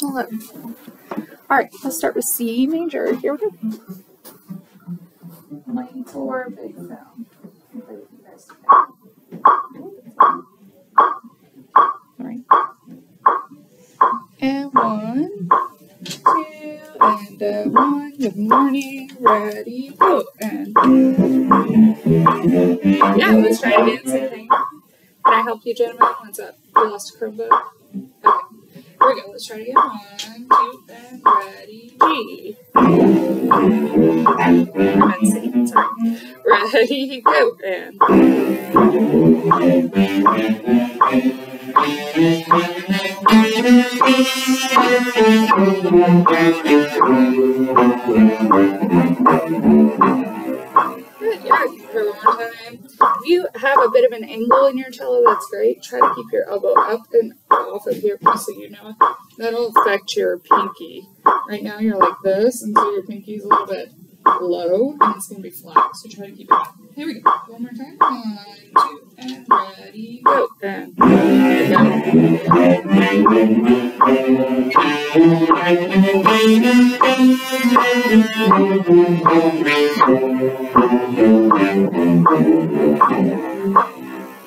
11. All right, let's start with C major. Here we go. Minor big sound. All right. And 1, 2, and 1. Good morning. Ready, go. And yeah, let's try it again. Same thing. Can I help you, gentlemen? What's up? You lost a Chromebook? Okay. Here we go. Let's try it again. 1, 2, and ready, G. And C. Sorry. Ready, go. And good, yeah. For one more time. If you have a bit of an angle in your cello, that's great. Try to keep your elbow up and off of here, so you know that'll affect your pinky. Right now you're like this, and so your pinky's a little bit low, and it's going to be flat. So try to keep it up. Here we go. One more time. 1, 2, and ready, go. And there you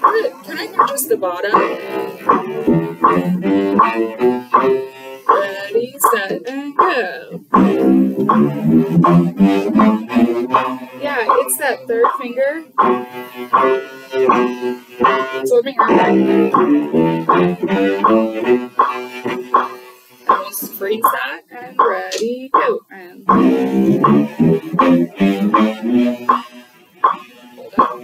Good. Can I hear just the bottom? Ready, set, and go. Yeah, it's that third finger. So let me almost freeze that, and ready, go. And hold up.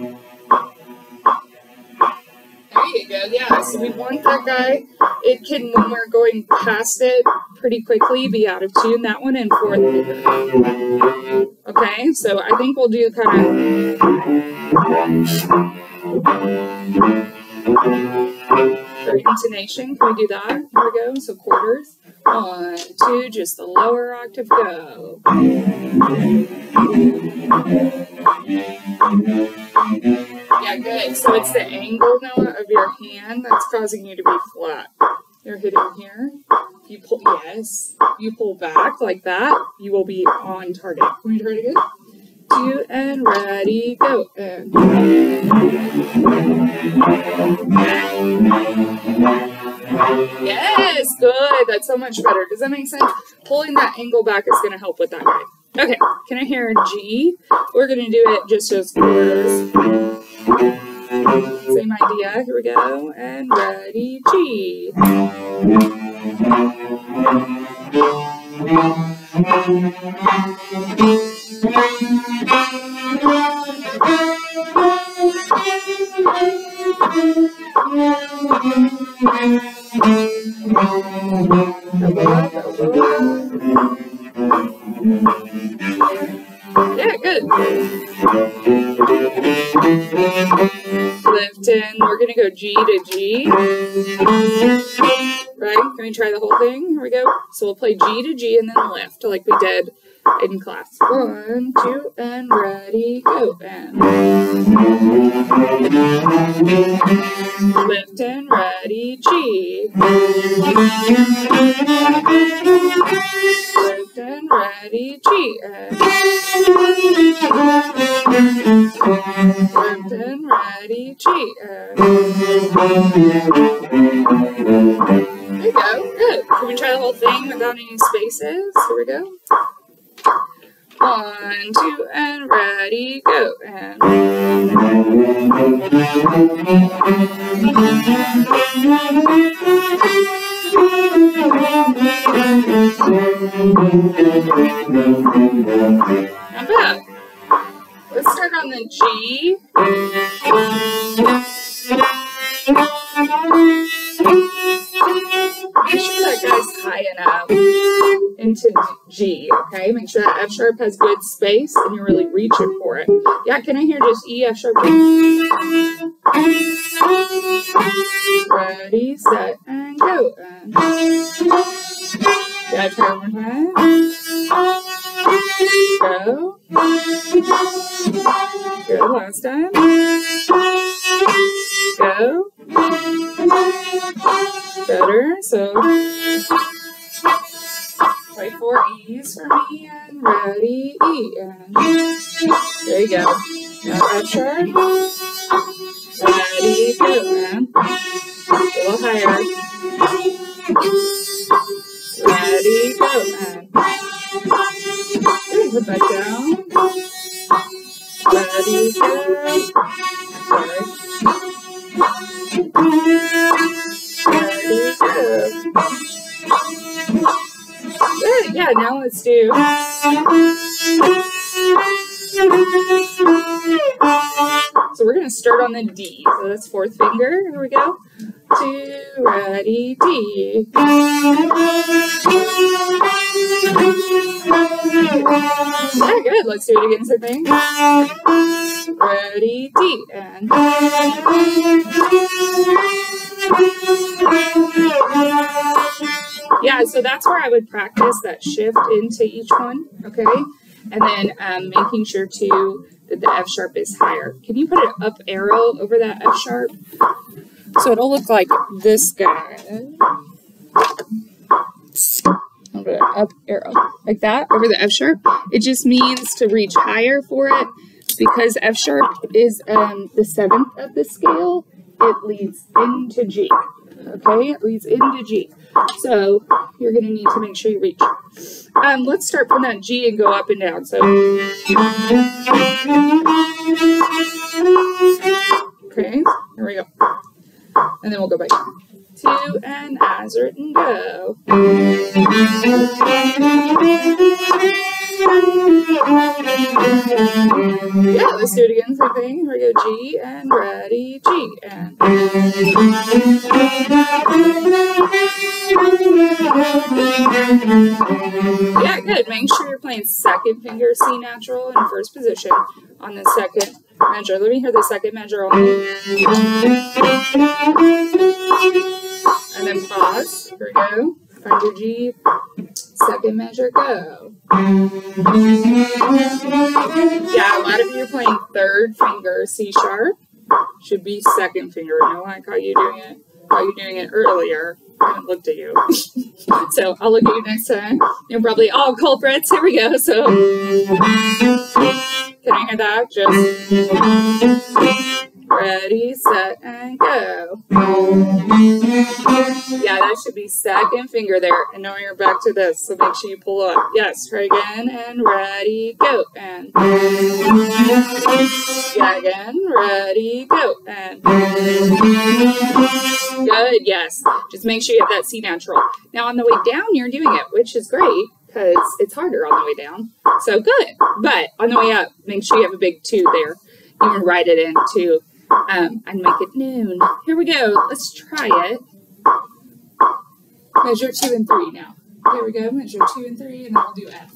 There you go, yeah, so we want that guy. It can, when we're going past it pretty quickly, be out of tune. That one in 4th finger. Okay, so I think we'll do kind of for intonation. Can we do that? Here we go, so quarters. 1, 2, just the lower octave, go. Yeah, good. So it's the angle now of your hand that's causing you to be flat. You're hitting here. If you pull, yes, you pull back like that, you will be on target. Can we try it again? 2, and ready, go. And yes, good. That's so much better. Does that make sense? Pulling that angle back is going to help with that guy. Okay, can I hear G? We're going to do it just as quarters. Same idea. Here we go. And ready, G. Yeah, good. Lift in. We're going to go G to G. Right? Can we try the whole thing? Here we go. So we'll play G to G and then lift like we did in class. 1, 2, and ready, go. And lift and ready, G. Lift and ready, G. And lift and ready, G. And there you go. Good. Can we try the whole thing without any spaces? Here we go. 1, 2, and ready, go. And not bad. Let's start on the G. Make sure that guy's high enough into G, okay? Make sure that F sharp has good space and you're really reaching for it. Yeah, can I hear just E, F sharp, G? Ready, set, and go. And yeah, try one more time. Go. Good, last time. Go. Better, so 4 E's for me, and ready, E, and there you go. Now F sharp, ready, go, and a little higher, ready, go, and put that down, ready, go, sorry, ready, go. Good, yeah, now let's do. So we're going to start on the D. So that's 4th finger. Here we go. 2, ready, D. Yeah, good. Let's do it again, same thing. Ready, D. And yeah, so that's where I would practice that shift into each one, okay? And then making sure, too, that the F sharp is higher. Can you put an up arrow over that F sharp? So it'll look like this guy. I'll put an up arrow like that over the F sharp. It just means to reach higher for it because F sharp is the 7th of the scale. It leads into G. Okay, it leads into G. So you're going to need to make sure you reach. Let's start from that G and go up and down. So, okay, here we go. And then we'll go back. 2 and as written, go. Yeah, let's do it again. Same thing. Here we go. G and ready. G and. Yeah, good. Make sure you're playing 2nd finger C natural in 1st position on the 2nd measure. Let me hear the 2nd measure only. And then pause. Here we go. Find your G. 2nd measure, go. Yeah, a lot of you are playing 3rd finger C sharp. Should be 2nd finger. I don't like how you're doing it. How you're doing it earlier. I haven't looked at you. So I'll look at you next time. You're probably all culprits. Here we go. So can I hear that? Just ready, set, and go. Yeah, that should be 2nd finger there. And now you're back to this. So make sure you pull up. Yes, try again. And ready, go. And yeah, again. Ready, go. And good. Yes. Just make sure you have that C natural. Now on the way down, you're doing it, which is great because it's harder on the way down. So good. But on the way up, make sure you have a big 2 there. You can write it in too. And make it noon. Here we go. Let's try it. Measure 2 and 3 now. Here we go. Measure 2 and 3, and then we'll do F.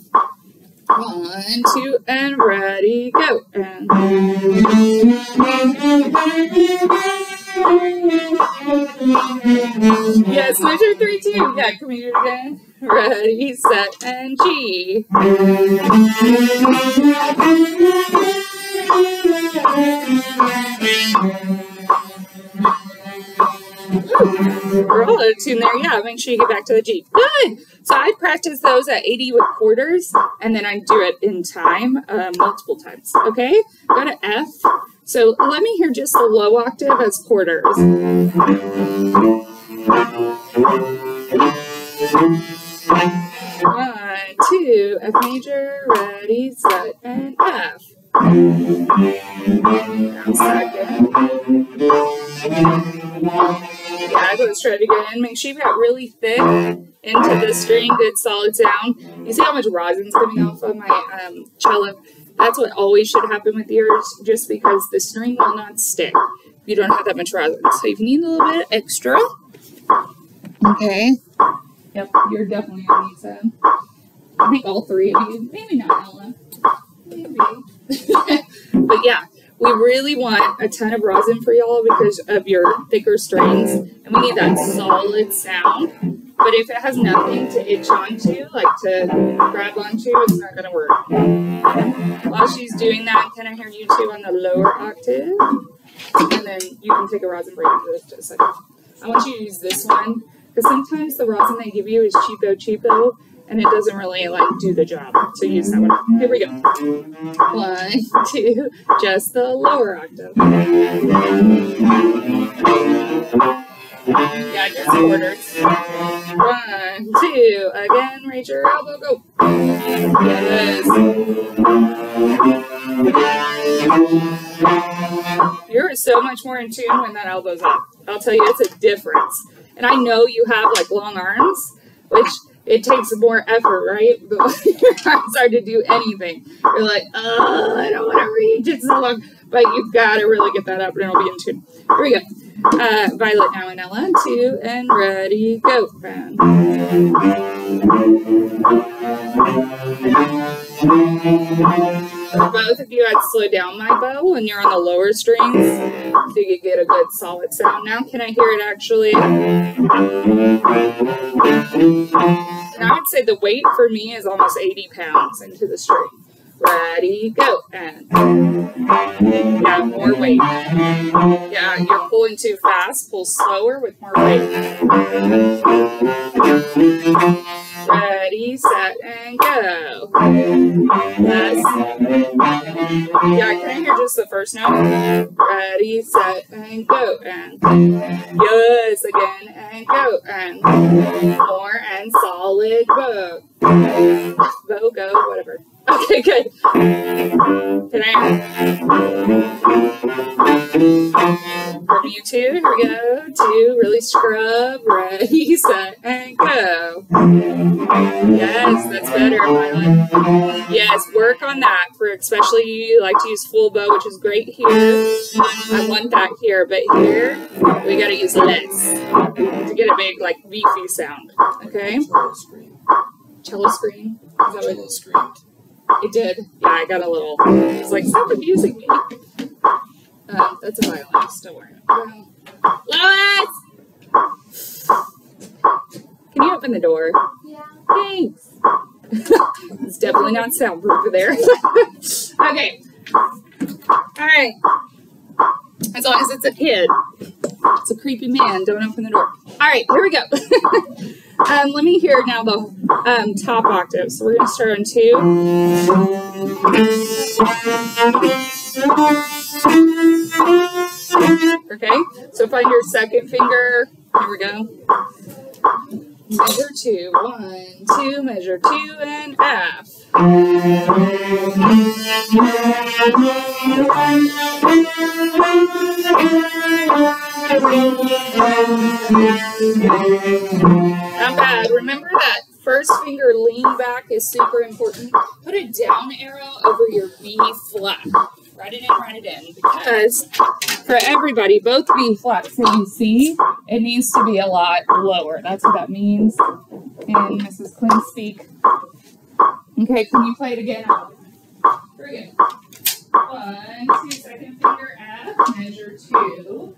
1, 2, and ready, go. And yes, measure 3, 2. Yeah, can we do it again? Ready, set, and G. We're all out of tune there. Yeah, make sure you get back to the G. Good. So I practice those at 80 with quarters, and then I do it in time multiple times. Okay? Go to F. So let me hear just the low octave as quarters. 1, 2, F major, ready, set, and F. Now 2nd. Yeah, let's try it again. Make sure you've got really thick into the string, good solid sound. You see how much rosin's coming off of my cello? That's what always should happen with yours, just because the string will not stick if you don't have that much rosin. So if you need a little bit extra, okay. Yep, you're definitely gonna need some. I think all 3 of you, maybe not Ella, maybe. But yeah. We really want a ton of rosin for y'all because of your thicker strings, and we need that solid sound. But if it has nothing to itch onto, like to grab onto, it's not going to work. While she's doing that, can I hear you two on the lower octave? And then you can take a rosin break for just a second. I want you to use this one, because sometimes the rosin they give you is cheapo, and it doesn't really like do the job. So use that one. Here we go. 1, 2, just the lower octave. Yeah, just quarters. 1, 2, again, raise your elbow, go. Yes. You're so much more in tune when that elbow's up. I'll tell you, it's a difference. And I know you have like long arms, which it takes more effort, right? But your arms are to do anything. You're like, oh, I don't want to reach, it's so long. But you've got to really get that up and it'll be in tune. Here we go. Violet now and Ella, 2, and ready, go. Both of you, I'd slow down my bow when you're on the lower strings so you get a good solid sound. Now, can I hear it actually? And I would say the weight for me is almost 80 pounds into the string. Ready, go, and yeah, more weight. Yeah, you're pulling too fast. Pull slower with more weight. Ready, set, and go. Yes. Yeah, can I hear just the first note? Ready, set, and go, and yes, again, and go, and more, and solid bow. Bow, go, whatever. Okay, good. Can I? From you two, here we go. 2, really scrub, ready, set, and go. Yes, that's better, Violet. Yes, work on that for especially you like to use full bow, which is great here. I want that here, but here we got to use less to get a big, like, beefy sound. Okay? Cello screen. Is that what cello screamed? It did. Yeah, I got a little. It's like, stop abusing me. That's a violinist. Don't worry. Lois! Can you open the door? Yeah. Thanks. It's definitely not soundproof there. Okay. All right. As long as it's a kid. It's a creepy man. Don't open the door. All right, here we go. Let me hear now the top octave. So we're going to start on 2. Okay, so find your second finger. Here we go. Measure 2. 1, 2, measure 2, and F. Not bad. Remember that first finger lean back is super important. Put a down arrow over your B flat. Write it in, because for everybody, both B flats that you see, it needs to be a lot lower. That's what that means in Mrs. Quinn speak. Okay, can you play it again? Here we go. 1, 2, second finger F, measure 2.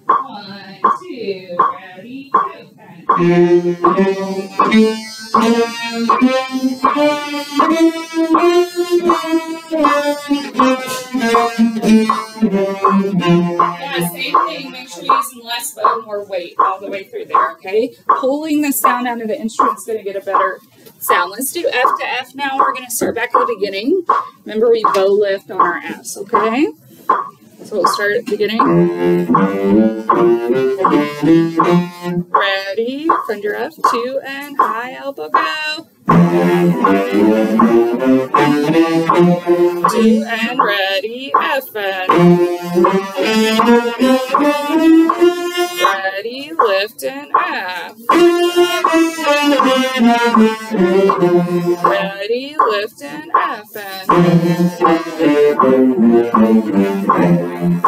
1, 2, ready, go. Yeah, same thing. Make sure you're using less bow, more weight all the way through there, okay? Pulling the sound out of the instrument is going to get a better sound. Let's do F to F now. We're going to start back at the beginning. Remember, we bow lift on our Fs, okay? So we'll start at the beginning. Ready, find your F, 2, and high elbow, go. 2, and ready, F, and ready, lift, and F. Ready, lift, and F, and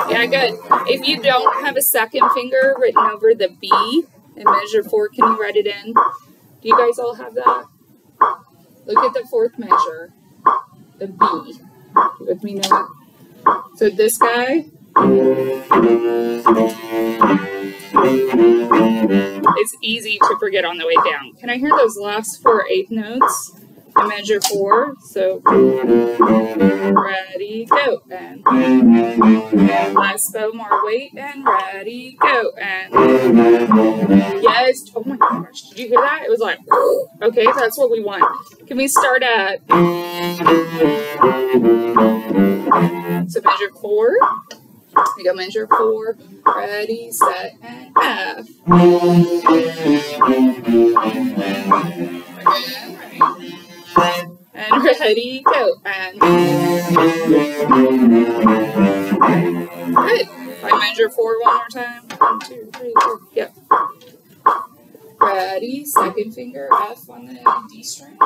yeah, good. If you don't have a second finger written over the B in measure 4, can you write it in? Do you guys all have that? Look at the 4th measure, the B. You with me now? So this guy is easy to forget on the way down. Can I hear those last 4 8th notes? And measure 4. So ready, go, and less bow, more weight, and ready, go, and yes. Oh my gosh, did you hear that? It was like, okay, that's what we want. Can we start at, so measure 4. We go measure 4, ready, set, and F. Again, right. And ready, go, and good. I measure 4 one more time. 1, 2, 3, 4. Yep. Ready, second finger F on the D string.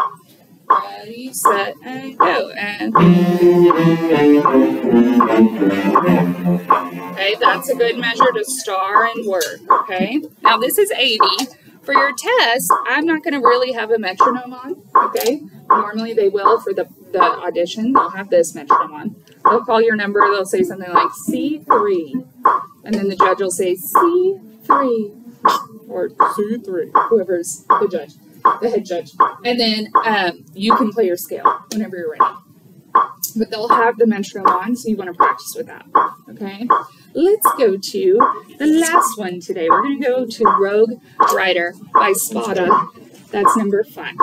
Ready, set, and go, and okay, that's a good measure to star and work, okay? Now this is 80. For your test, I'm not going to really have a metronome on, okay? Normally they will for the audition. They'll have this metronome on. They'll call your number. They'll say something like C3. And then the judge will say C3 or C3, whoever's the judge, the head judge. And then you can play your scale whenever you're ready. But they'll have the metronome on, so you want to practice with that, okay? Let's go to the last one today. We're going to go to Rogue Rider by Spada. That's number 5.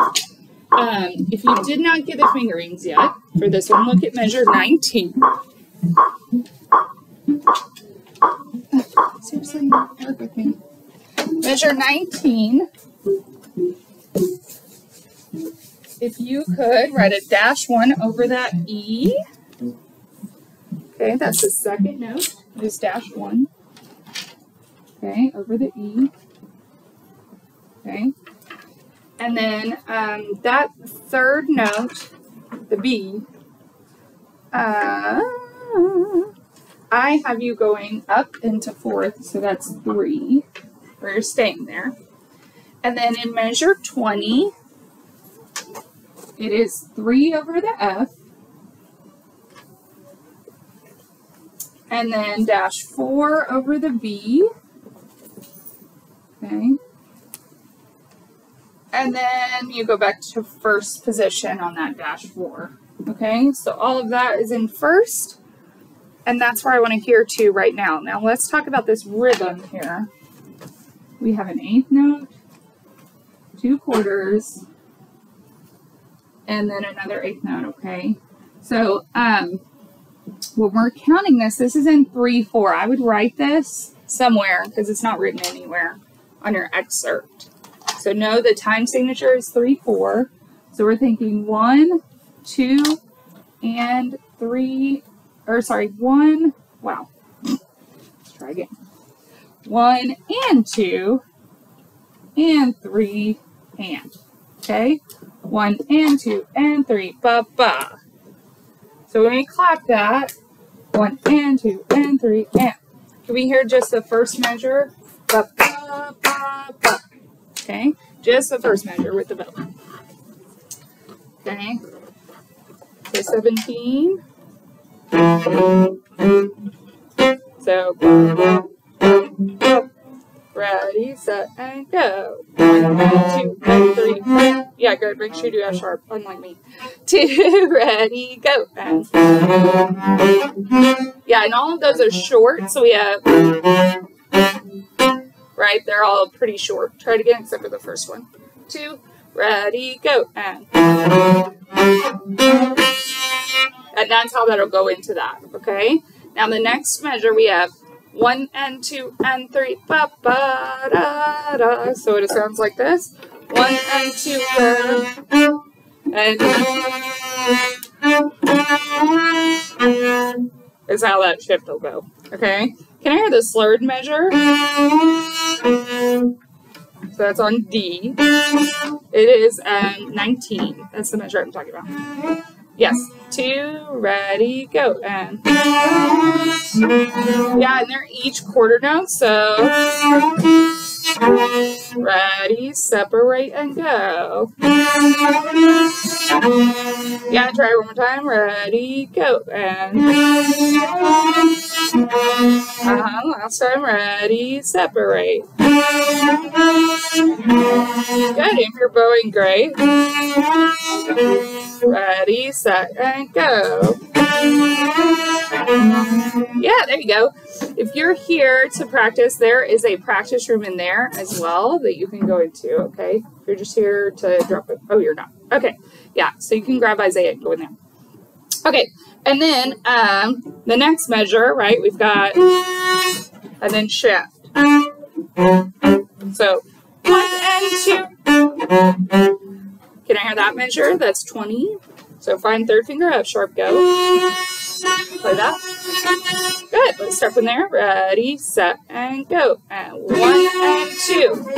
If you did not get the fingerings yet for this one, look at measure 19. Seriously, work with me. Measure 19. If you could write a -1 over that E. Okay, that's the second note. Is -1. Okay, over the E. Okay. And then that third note, the B, I have you going up into 4th, so that's 3, where you're staying there. And then in measure 20, it is 3 over the F. And then -4 over the B. Okay. And then you go back to first position on that -4. Okay, so all of that is in first. And that's where I want to hear to right now. Now let's talk about this rhythm here. We have an 8th note, 2 quarters, and then another 8th note, okay? So, when we're counting this is in 3/4. I would write this somewhere because it's not written anywhere on your excerpt. So know the time signature is 3/4. So we're thinking 1, 2, and 3, or sorry, 1, wow. Let's try again. 1 and 2 and 3 and, okay? 1 and 2 and 3, ba-ba. So when we clap that, 1 and 2 and 3 and. Can we hear just the first measure? Ba, ba, ba, ba. Okay, just the first measure with the bow. Okay, so 17. So, ready, set, and go. 1, 2, and 3. Yeah, good. Make sure you do F sharp, unlike me. 2, ready, go. And yeah, and all of those are short. So we have, right, they're all pretty short. Try it again, except for the first one. 2, ready, go. And that's how that'll go into that, okay? Now the next measure we have 1 and 2 and 3, ba ba da da. So it sounds like this. 1 and 2 and is how that shift will go. Okay. Can I hear the slurred measure? So that's on D. It is 19. That's the measure I'm talking about. Yes. 2, ready, go. And yeah, and they're each quarter note, so ready, separate, and go. Yeah, try it one more time. Ready, go. And last time, ready, separate. Good, if you're bowing, great. Ready, set, and go. Yeah, there you go. If you're here to practice, there is a practice room in there as well that you can go into, okay? If you're just here to drop it. Oh, you're not. Okay, yeah, so you can grab Isaiah and go in there. Okay, and then the next measure, right, we've got, and then shift. So, 1 and 2. Can I hear that measure? That's 20. So find third finger, F sharp, go. Play that. Good. Let's start from there. Ready, set, and go. And 1 and 2.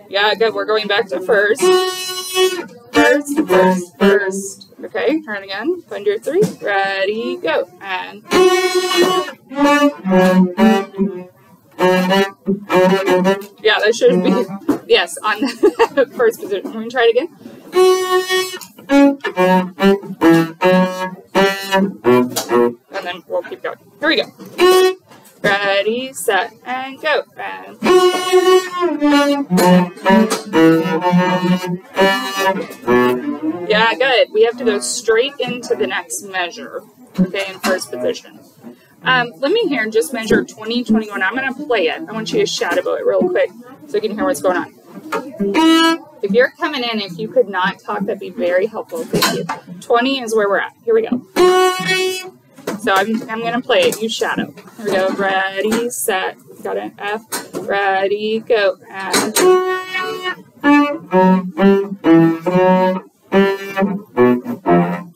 Yeah, good. We're going back to first. First. Okay, turn again. Find your 3. Ready, go. And yeah, that should be, yes, on the first position. We're going to try it again. And then we'll keep going. Here we go. Ready, set, and go. And yeah, good. We have to go straight into the next measure, okay, in first position. Let me hear just measure 20, 21. I'm going to play it. I want you to shadow it real quick so you can hear what's going on. If you're coming in, if you could not talk, that'd be very helpful. Thank you. 20 is where we're at. Here we go. So I'm going to play it. You shadow. Here we go. Ready, set. Got an F. Ready, go.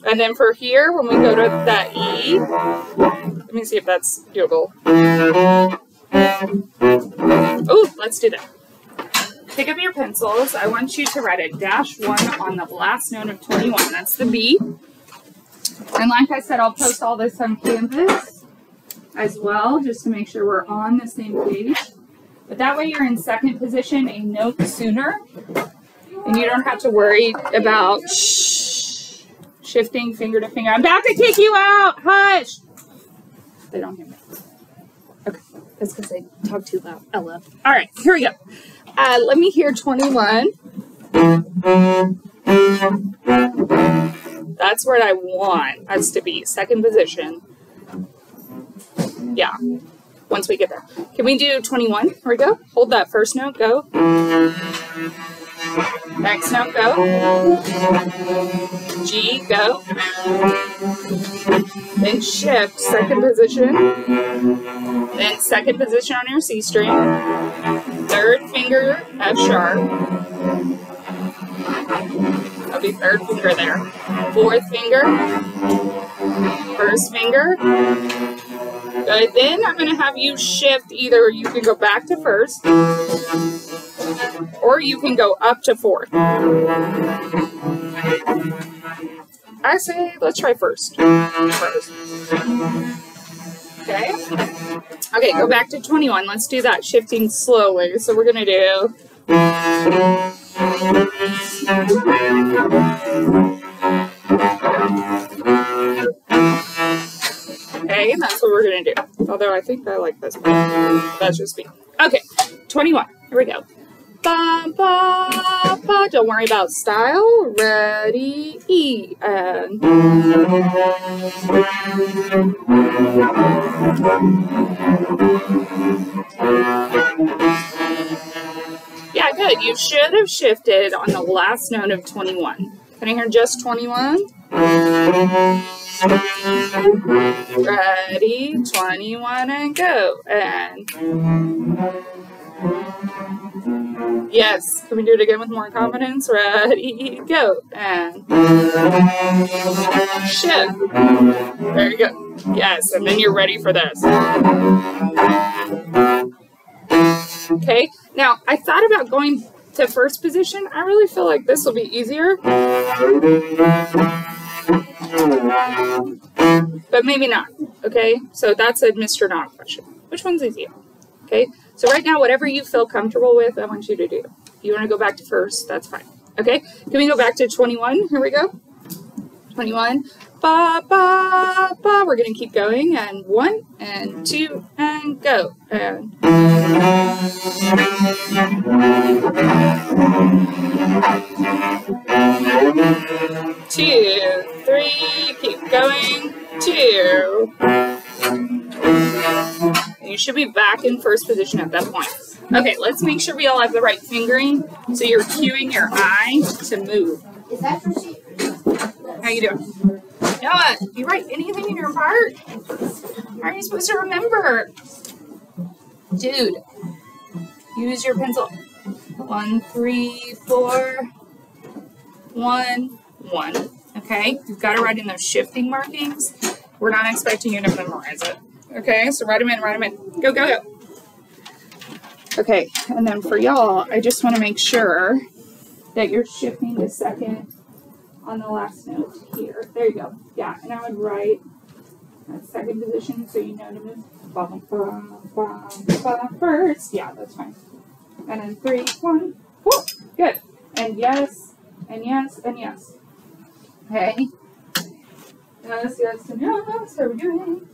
And then for here, when we go to that E, let me see if that's doable. Oh, let's do that. Pick up your pencils. I want you to write a -1 on the last note of 21. That's the B. And like I said, I'll post all this on Canvas as well, just to make sure we're on the same page. But that way you're in second position a note sooner, and you don't have to worry about shifting finger to finger. I'm about to kick you out! Hush! They don't hear me. Okay, that's because I talk too loud. Ella. All right, here we go. Let me hear 21. That's where I want us to be, second position. Yeah, once we get there. Can we do 21? Here we go. Hold that first note, go. Next note, go. G, go. Then shift, second position. Then second position on your C string. Third finger, F sharp. That'll be third finger there. Fourth finger. First finger. Good. Then I'm going to have you shift. Either you can go back to first, or you can go up to fourth. I say let's try first. Okay. Okay, go back to 21. Let's do that, shifting slowly. So we're going to do. Okay, that's what we're going to do. Although I think I like this one. That's just me. Okay, 21. Here we go. Ba, ba, ba. Don't worry about style. Ready, E, and yeah, good. You should have shifted on the last note of 21. Can I hear just 21? Ready, 21, and go. And yes, can we do it again with more confidence? Ready, go. And shift. There you go. Yes, and then you're ready for this. Okay, now I thought about going to first position. I really feel like this will be easier. But maybe not. Okay, so that's a Mr. Not question. Which one's easier? Okay, so right now, whatever you feel comfortable with, I want you to do. If you want to go back to first, that's fine. Okay, can we go back to 21? Here we go. 21. ba, ba, ba. We're going to keep going. And 1 and 2 and go. And 2, 3, keep going. 2. And you should be back in first position at that point. Okay, let's make sure we all have the right fingering. So you're cueing your eye to move. Is that for sheep? How you doing? Noah, you write anything in your part? How are you supposed to remember? Dude, use your pencil. 1, 3, 4, 1, 1. Okay, you've got to write in those shifting markings. We're not expecting you to memorize it. Okay, so write them in, write them in. Go, go, go. Okay, and then for y'all, I just want to make sure that you're shifting to second on the last note here. There you go. Yeah, and I would write that second position so you know to move bum, bum, bum, bum, first. Yeah, that's fine. And then 3, 1, whoop, good. And yes, and yes, and yes. Okay. Yes, yes, and yes. How are we doing?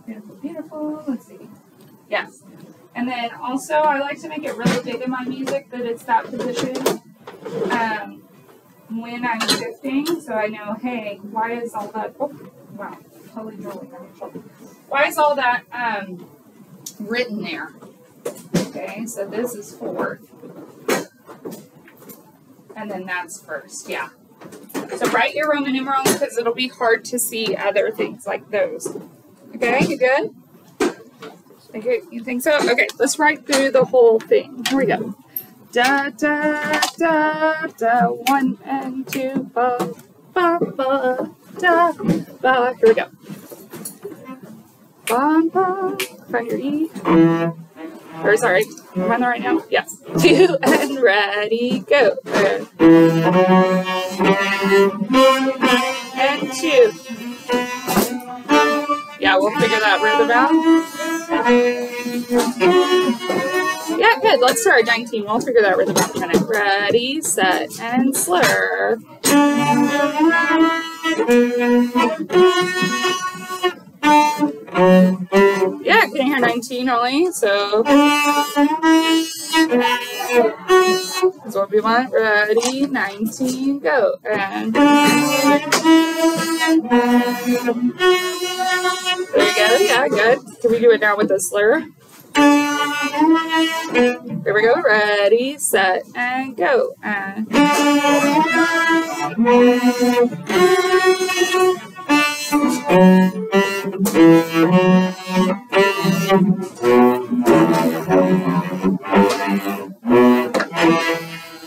Beautiful, beautiful. Let's see. Yes. And then also, I like to make it really big in my music that it's that position when I'm shifting, so I know, hey, why is all that, oh, wow, totally drooling on my shoulder. Why is all that written there? Okay, so this is fourth. And then that's first, yeah. So write your Roman numerals because it'll be hard to see other things like those. Okay, you good? Okay, you think so? Okay, let's write through the whole thing. Here we go. Da, da, da, da, 1 and 2, ba, ba, ba, da, ba. Here we go. Ba, ba. Find your E. Or sorry, am I on the right note? Yes. 2 and ready, go. And 2. Yeah, we'll figure that rhythm out. Yeah, good. Let's start at 19. We'll figure that rhythm out in a minute. Ready, set, and slur. Yeah, can you hear 19 only? So that's what we want. Ready, 19, go. And there you go. Yeah, good. Can we do it now with the slur? Here we go. Ready, set, and go. And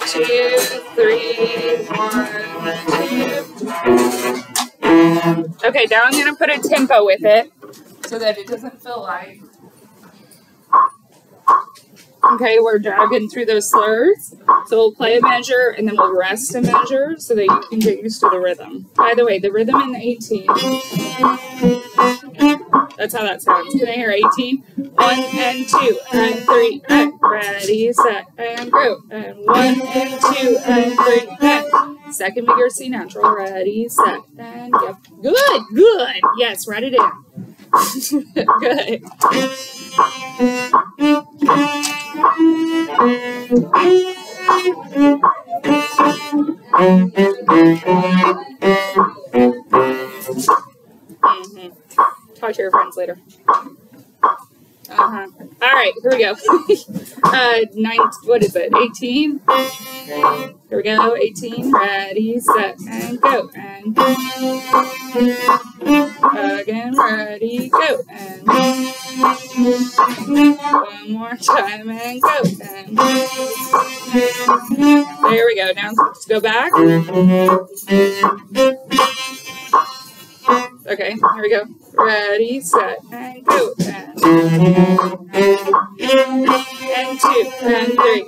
two, 3, 1, 2. Okay, now I'm gonna put a tempo with it so that it doesn't feel like. Okay, we're dragging through those slurs. So we'll play a measure and then we'll rest a measure so that you can get used to the rhythm. By the way, the rhythm in the 18. That's how that sounds. Can I hear 18? 1 and 2 and 3 and ready, set, and go. And 1 and 2 and 3 and second figure C natural. Ready, set, and go. Good, good. Yes, write it in. Good. Talk to your friends later. All right, here we go. What is it? 18. Here we go. 18. Ready, set, and go. And again, ready, go. And one more time and go. And there we go. Now let's go back. Okay, here we go. Ready, set, and go. And 2 and 3.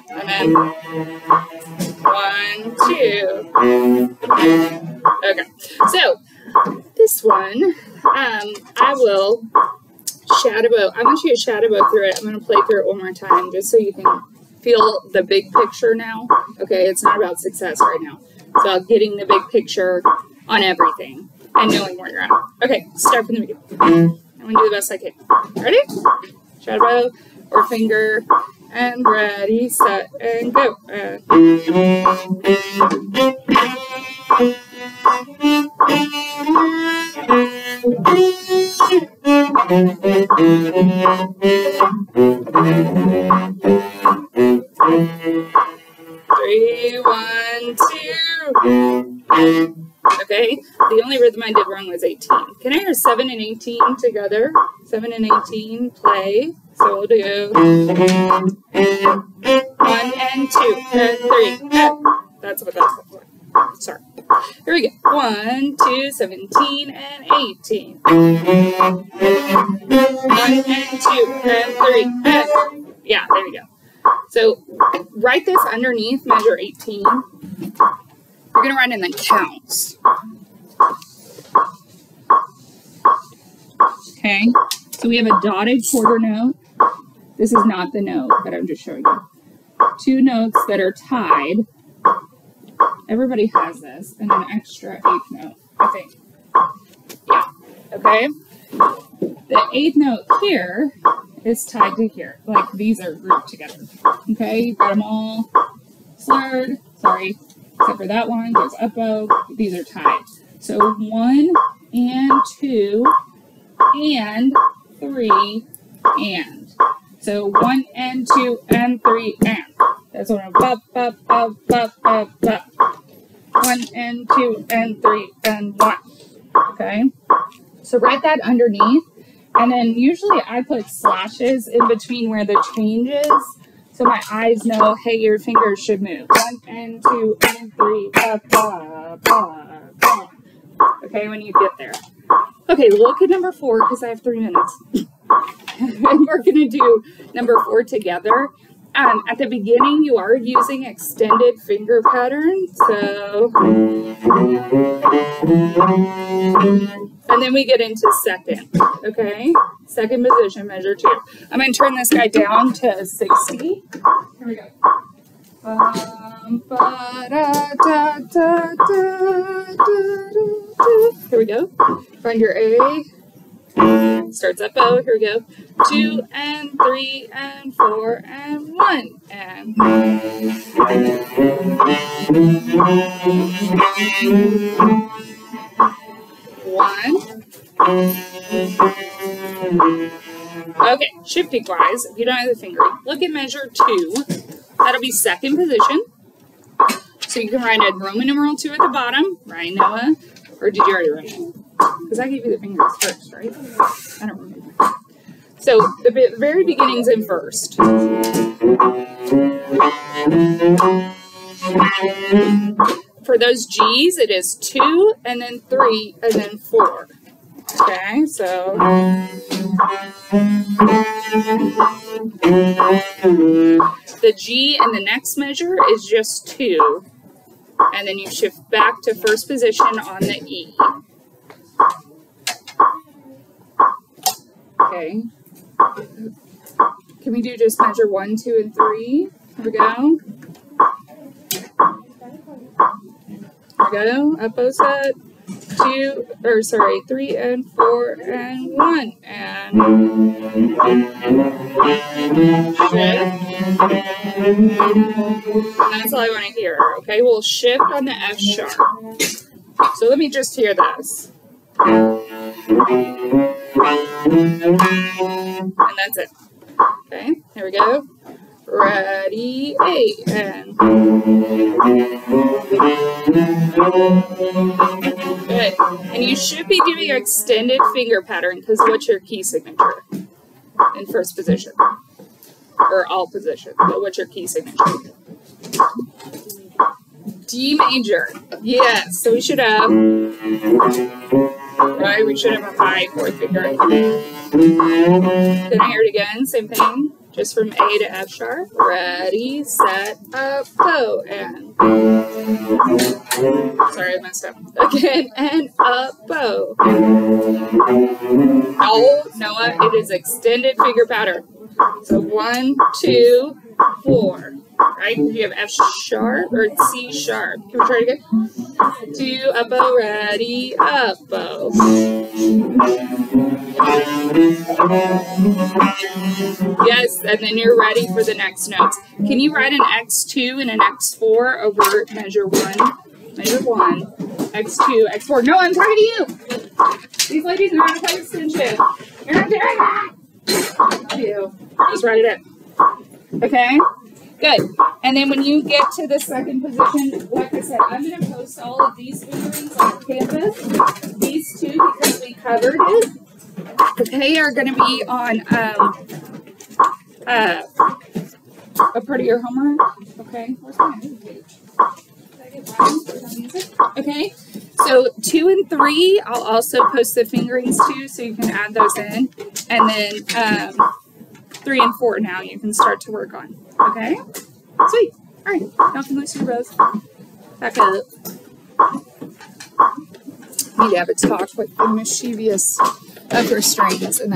And then 1, 2. Okay, so this one, I will shadow bow. I want you to shadow bow through it. I'm going to play through it one more time just so you can feel the big picture now. Okay, it's not about success right now. It's about getting the big picture on everything and knowing where you're at. Okay, start from the beginning. I'm going to do the best I can. Ready? Shadow bow or finger. And ready, set, and go. 3, 1, 2. Okay, the only rhythm I did wrong was 18. Can I hear 7 and 18 together? 7 and 18, play. So we'll do 1 and 2 and 3. That's what that's for. Sorry. Here we go. 1, 2, 17 and 18. 1 and 2 and 3. Yeah, there you go. So write this underneath measure 18. You're going to write in the counts. Okay, so we have a dotted quarter note. This is not the note, but I'm just showing you. 2 notes that are tied. Everybody has this, and an extra 8th note, I think. Yeah, okay? The 8th note here is tied to here. Like, these are grouped together. Okay, you've got them all slurred. Sorry. Except for that one, goes up bow. These are tied. So 1 and 2 and 3 and. So 1 and 2 and 3 and. That's one. Bop, bop, bop, bop, bop, bop. 1 and 2 and 3 and 1. Okay. So write that underneath. And then usually I put slashes in between where the change is. So my eyes know, hey, your fingers should move. 1 and 2 and 3. Ba, ba, ba, ba. Okay, when you get there. Okay, look at number 4 because I have 3 minutes. And we're going to do number 4 together. At the beginning, you are using extended finger patterns. So, and then we get into second. Okay, second position, measure 2. I'm going to turn this guy down to 60. Here we go. Here we go. Find your A. Starts up bow. Here we go. 2 and 3 and 4 and 1 and. Okay, shifting wise, if you don't have the fingering, look at measure 2. That'll be second position. So you can write a Roman numeral 2 at the bottom, right, Noah? Or did you already write it? Because I gave you the fingers first, right? I don't remember. So the very beginning's in first. For those G's, it is 2 and then 3 and then 4. Okay, so the G in the next measure is just 2, and then you shift back to first position on the E. Okay. Can we do just measure 1, 2, and 3? Here we go. Here we go. Up bow set. 3 and 4 and 1 and shift. And that's all I want to hear. Okay, we'll shift on the F sharp. So let me just hear this. And that's it. Okay, here we go. Ready, A, and. Good. And you should be doing an extended finger pattern because what's your key signature in first position? Or all position, but what's your key signature? D major. Yes, so we should have, right, we should have a high 4th finger. Can I hear it again? Same thing. just from A to F sharp. Ready, set, up, go, and sorry, I messed up. Again, and up, bow. Oh, Noah, it is extended finger pattern. So 1, 2, 4. Right? You have F sharp or C sharp. Can we try it again? 2, up, bow, ready, up, bow. Yes, and then you're ready for the next notes. Can you write an X2 and an X4 over measure 1? Measure 1, X2, X4. No, I'm talking to you. These ladies are not paying attention. You're not doing that. Love you. Just write it in. Okay? Good. And then when you get to the second position, like I said, I'm going to post all of these fingerings on Canvas. These two, because we covered it, okay, are going to be on a part of your homework. Okay. Where's my new page? Okay. So 2 and 3, I'll also post the fingerings to, so you can add those in. And then 3 and 4 now you can start to work on. Okay? Sweet. All right. Now can loosen your bows. Back up. Need to have a talk with the mischievous upper strings. And